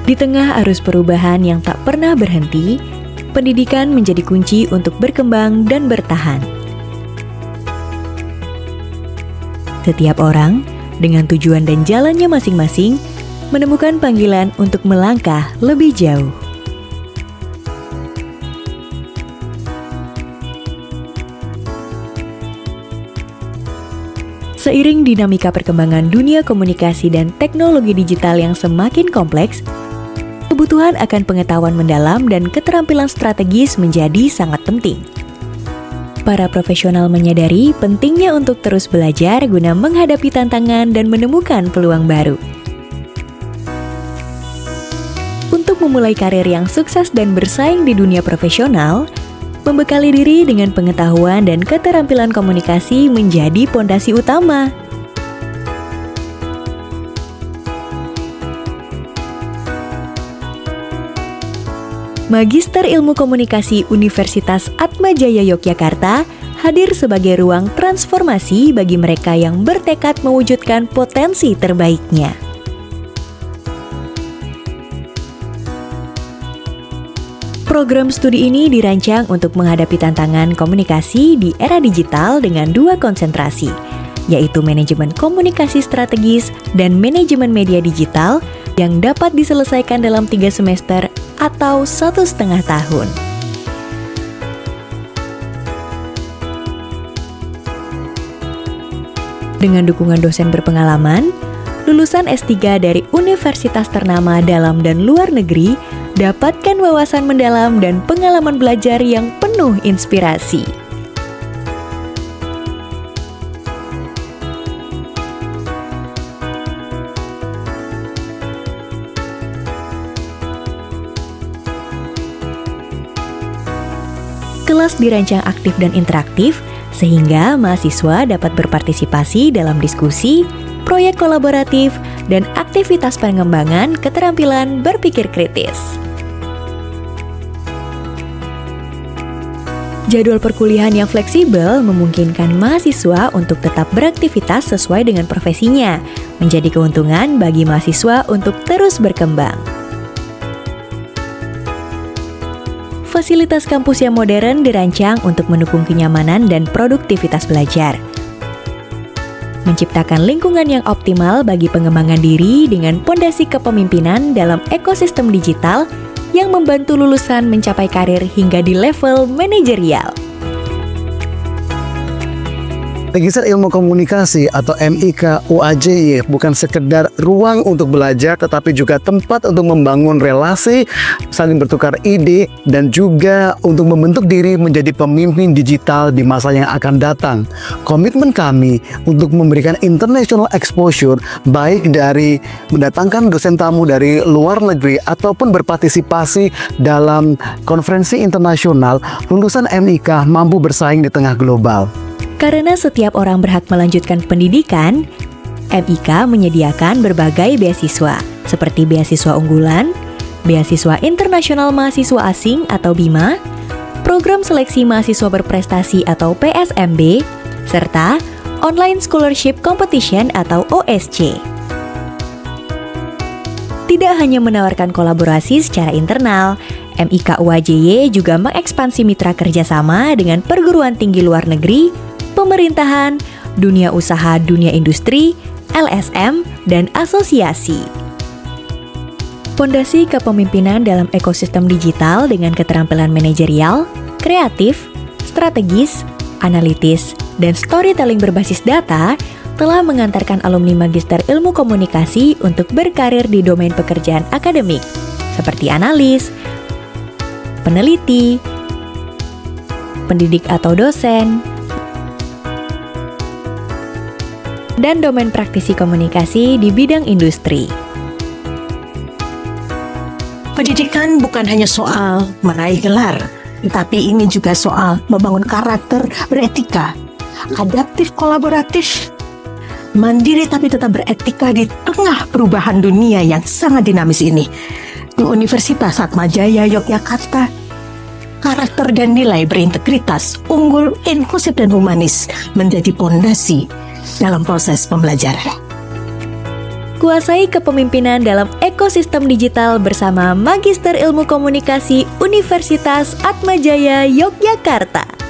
Di tengah arus perubahan yang tak pernah berhenti, pendidikan menjadi kunci untuk berkembang dan bertahan. Setiap orang, dengan tujuan dan jalannya masing-masing, menemukan panggilan untuk melangkah lebih jauh. Seiring dinamika perkembangan dunia komunikasi dan teknologi digital yang semakin kompleks, kebutuhan akan pengetahuan mendalam dan keterampilan strategis menjadi sangat penting. Para profesional menyadari pentingnya untuk terus belajar guna menghadapi tantangan dan menemukan peluang baru. Untuk memulai karir yang sukses dan bersaing di dunia profesional, membekali diri dengan pengetahuan dan keterampilan komunikasi menjadi pondasi utama. Magister Ilmu Komunikasi Universitas Atmajaya Yogyakarta hadir sebagai ruang transformasi bagi mereka yang bertekad mewujudkan potensi terbaiknya. Program studi ini dirancang untuk menghadapi tantangan komunikasi di era digital dengan dua konsentrasi, yaitu manajemen komunikasi strategis dan manajemen media digital yang dapat diselesaikan dalam 3 semester atau 1,5 tahun. Dengan dukungan dosen berpengalaman, lulusan S3 dari universitas ternama dalam dan luar negeri dapatkan wawasan mendalam dan pengalaman belajar yang penuh inspirasi. Kelas dirancang aktif dan interaktif, sehingga mahasiswa dapat berpartisipasi dalam diskusi, proyek kolaboratif, dan aktivitas pengembangan keterampilan berpikir kritis. Jadwal perkuliahan yang fleksibel memungkinkan mahasiswa untuk tetap beraktivitas sesuai dengan profesinya, menjadi keuntungan bagi mahasiswa untuk terus berkembang. Fasilitas kampus yang modern dirancang untuk mendukung kenyamanan dan produktivitas belajar. Menciptakan lingkungan yang optimal bagi pengembangan diri dengan pondasi kepemimpinan dalam ekosistem digital yang membantu lulusan mencapai karir hingga di level manajerial. Magister Ilmu Komunikasi atau MIK UAJY bukan sekedar ruang untuk belajar, tetapi juga tempat untuk membangun relasi, saling bertukar ide, dan juga untuk membentuk diri menjadi pemimpin digital di masa yang akan datang. Komitmen kami untuk memberikan international exposure, baik dari mendatangkan dosen tamu dari luar negeri ataupun berpartisipasi dalam konferensi internasional, lulusan MIK mampu bersaing di tengah global. Karena setiap orang berhak melanjutkan pendidikan, MIK menyediakan berbagai beasiswa, seperti beasiswa unggulan, beasiswa internasional mahasiswa asing atau BIMA, program seleksi mahasiswa berprestasi atau PSMB, serta Online Scholarship Competition atau OSC. Tidak hanya menawarkan kolaborasi secara internal, MIK UAJY juga mengekspansi mitra kerjasama dengan perguruan tinggi luar negeri, pemerintahan, dunia usaha, dunia industri, LSM, dan asosiasi. Pondasi kepemimpinan dalam ekosistem digital dengan keterampilan manajerial, kreatif, strategis, analitis, dan storytelling berbasis data telah mengantarkan alumni Magister Ilmu Komunikasi untuk berkarir di domain pekerjaan akademik, seperti analis, peneliti, pendidik atau dosen, dan domain praktisi komunikasi di bidang industri. Pendidikan bukan hanya soal meraih gelar, tetapi ini juga soal membangun karakter beretika, adaptif kolaboratif, mandiri tapi tetap beretika di tengah perubahan dunia yang sangat dinamis ini. Di Universitas Atmajaya Yogyakarta, karakter dan nilai berintegritas, unggul, inklusif, dan humanis menjadi pondasi dalam proses pembelajaran. Kuasai kepemimpinan dalam ekosistem digital bersama Magister Ilmu Komunikasi Universitas Atmajaya Yogyakarta.